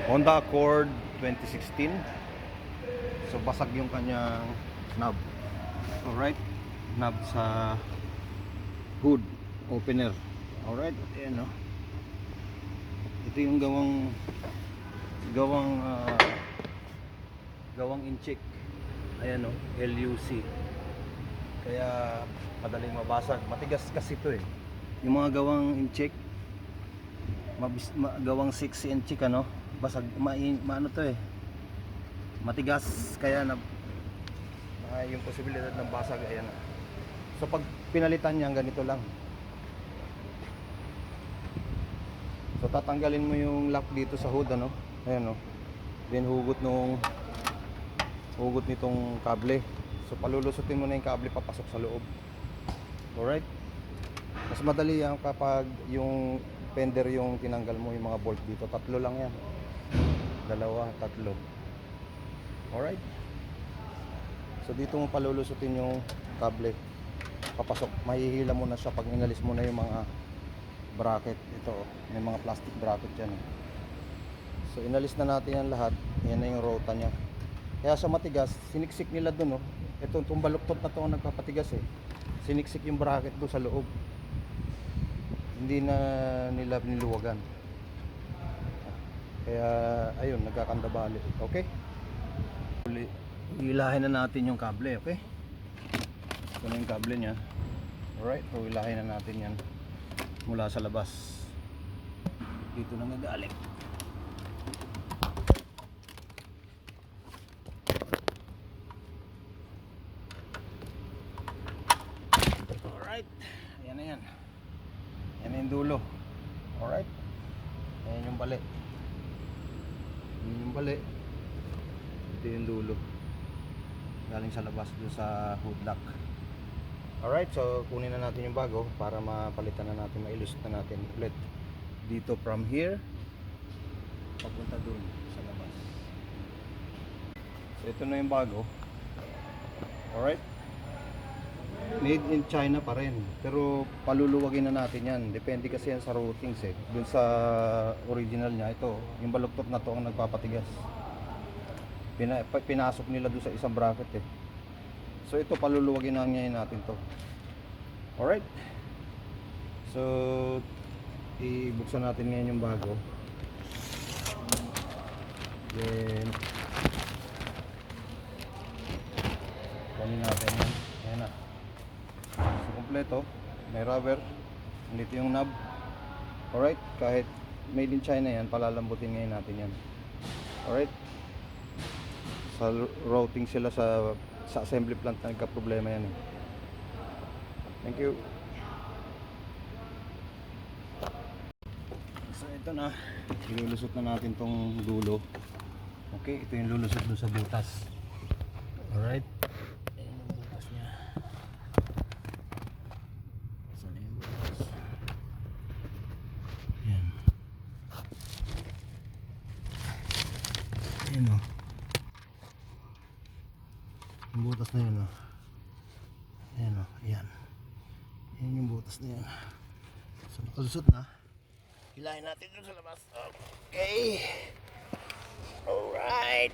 Honda Accord 2016. So basag yung kanyang knob. Alright, knob sa hood opener. Alright, ayan o. Ito yung gawang incheck. Ayan o, LUC. Kaya madaling mabasag. Matigas kasi ito eh. Yung mga gawang incheck, gawang 6 incheck ano, basag, maano to eh, matigas. Kaya yung posibilidad ng basag, ayan. So pag pinalitan niya, ganito lang. So tatanggalin mo yung lock dito sa hood ano, ayan o. Then hugot nitong kable. So palulusutin mo na yung kable papasok sa loob. Alright. Mas madali yan kapag yung fender yung tinanggal mo, yung mga bolt dito. Tatlo lang yan. Dalawa, tatlo. Alright. So dito mo palulusutin yung kable. Papasok. Mahihila mo na siya pag inalis mo na yung mga bracket. Ito, may mga plastic bracket yan. So inalis na natin yan lahat. Yan na yung rota niya. Kaya sa matigas, siniksik nila dun, oh. Itong baluktot na to ang nagpapatigas eh. Siniksik yung bracket doon sa loob. Hindi na nila niluwagan. Kaya ayun, nagkakandabali. Okay? Hilahin na natin yung kable, okay? Ito na yung kable nya. Alright, so hilahin na natin yan mula sa labas. Dito na nagaling. Alright, ayan na yan. Yan na yung dulo. Alright, ayan yung bali. Yan yung bali. Ito yung dulo. Galing sa labas doon sa hood lock. Alright, so kunin na natin yung bago para mapalitan na natin, ma-illustrate na natin ulit. Dito from here papunta doon sa labas. So ito na yung bago. Alright, made in China pa rin, pero paluluwagin na natin yan. Depende kasi yan sa routings eh. Dun sa original niya, ito yung baluktot na to ang nagpapatigas. Pinasok nila doon sa isang bracket eh. So ito paluluwagin na ngayon natin to. Alright, so ibuksan natin ngayon yung bago. Then kunin natin yan. Ayan na. So kompleto, may rubber, nandito yung knob. Alright, kahit made in China yan, palalambutin ngayon natin yan. Alright, sa routing sila sa assembly plant na nagka-problema yan eh. Thank you. So ito na, ilulusot na natin tong dulo. Okay, ito yung lulusot doon sa butas. Alright, ayan yung butas nya. Saan na yung butas? Ayan. Ayan o. Yung butas na yun o. Ayan o, ayan. Ayan yung butas na yan. So nakalusot na. Hilahin natin dun sa labas. Okay. Alright.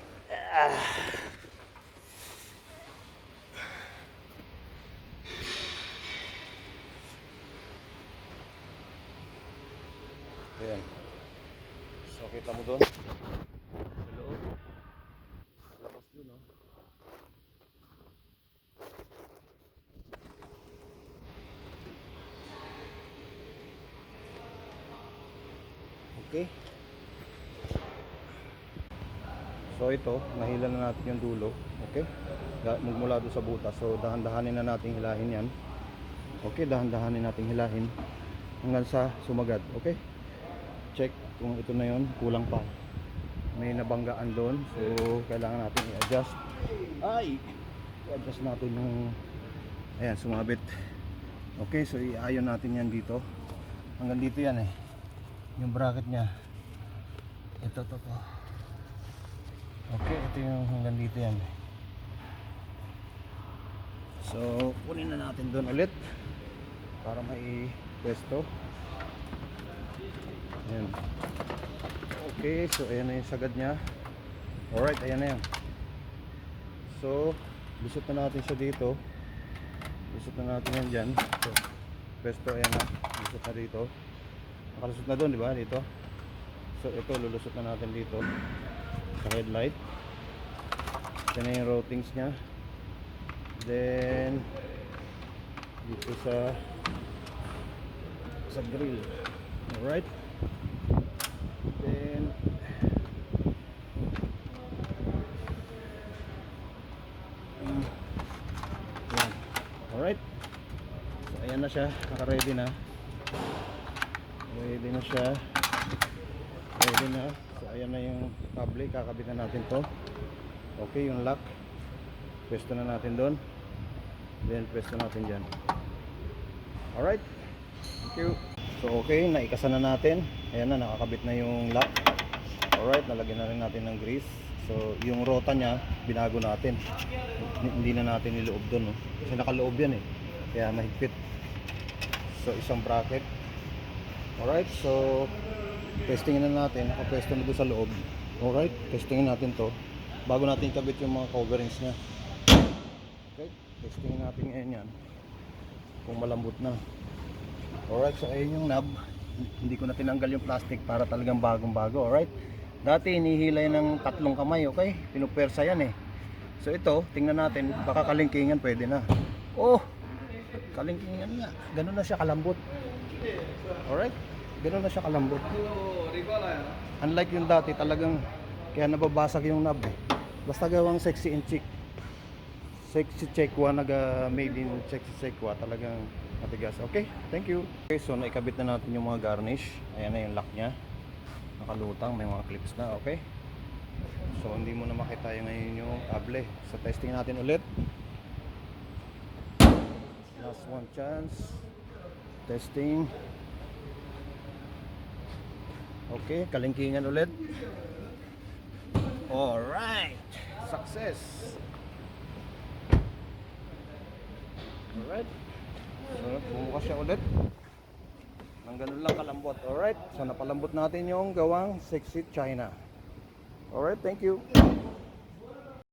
Ayan. So kita mo dun sa loob. Labas dun o. Okay. So ito, nahila na natin yung dulo. Okay. Magmula doon sa butas. So dahan-dahanin na natin hilahin yan. Okay, dahan-dahanin natin hilahin hanggang sa sumagad. Okay. Check kung ito na yun, kulang pa. May nabanggaan doon. So kailangan natin i-adjust. I-adjust natin yung, ayan, sumabit. Okay, so i-ayon natin yan dito. Hanggang dito yan eh. Yung bracket nya. Ito to. Okay, ito yung hanggang dito yan. So kunin na natin doon ulit para may pwesto. Ayan. Okay, so ayan na yung sagad niya. Alright, ayan na yan. So, lusot na natin siya dito. Lusot na natin yan dyan. So, pesto, ayan na. Lusot na dito. Nakalusot na doon, di ba? Dito. So, ito, lulusot na natin dito. Sa headlight. Yan na yung routings niya. Then, dito sa grill. Alright. Then, yan. Alright. So, ayan na siya. Naka-ready na. Ready na siya. Ready na. So, ayan na yung kable. Kakabit na natin to. Okay, yung lock. Pwesto na natin doon. Then, pwesto natin dyan. Alright. Thank you. So, okay. Naikasa na natin. Ayan na. Nakakabit na yung lock. Alright. Nalagyan na rin natin ng grease. So, yung rota niya, binago natin. Hindi na natin niloob doon. No? Kasi nakaloob yan eh. Kaya mahigpit. So, isang bracket. Alright. So, testingin na natin. Nakapwesto na doon sa loob. Alright. Testingin natin to. Bago natin kabit yung mga coverings niya. Okay. Testingin natin ngayon yan. Kung malambot na. Alright. So, ayun yung knob. Hindi ko na tinanggal yung plastic para talagang bagong bago. Alright. Dati inihilay ng 3 kamay, okay? Pinupersa yan eh. So ito, tingnan natin, baka kalingkingan pwede na. Oh! Kalingkingan nga. Ganun na siya kalambot. Alright? Ganun na siya kalambot. Unlike yung dati, talagang kaya nababasag yung knob eh. Basta gawang sexy and chic. Sexy Chekwa, made in sexy Chekwa, talagang matigas. Okay, thank you. Okay, so naikabit na natin yung mga garnish. Ayan na yung lock niya. Nakalutang, may mga clips na, okay? So hindi mo na makita yung ngayon yung kable. So testing natin ulit. Last one chance. Testing. Okay, kalingkingan ulit. Alright, success. Alright. So bumukas siya ulit. Ang ganun lang kalambot. Alright. So napalambot natin yung gawang sexy China. Alright. Thank you.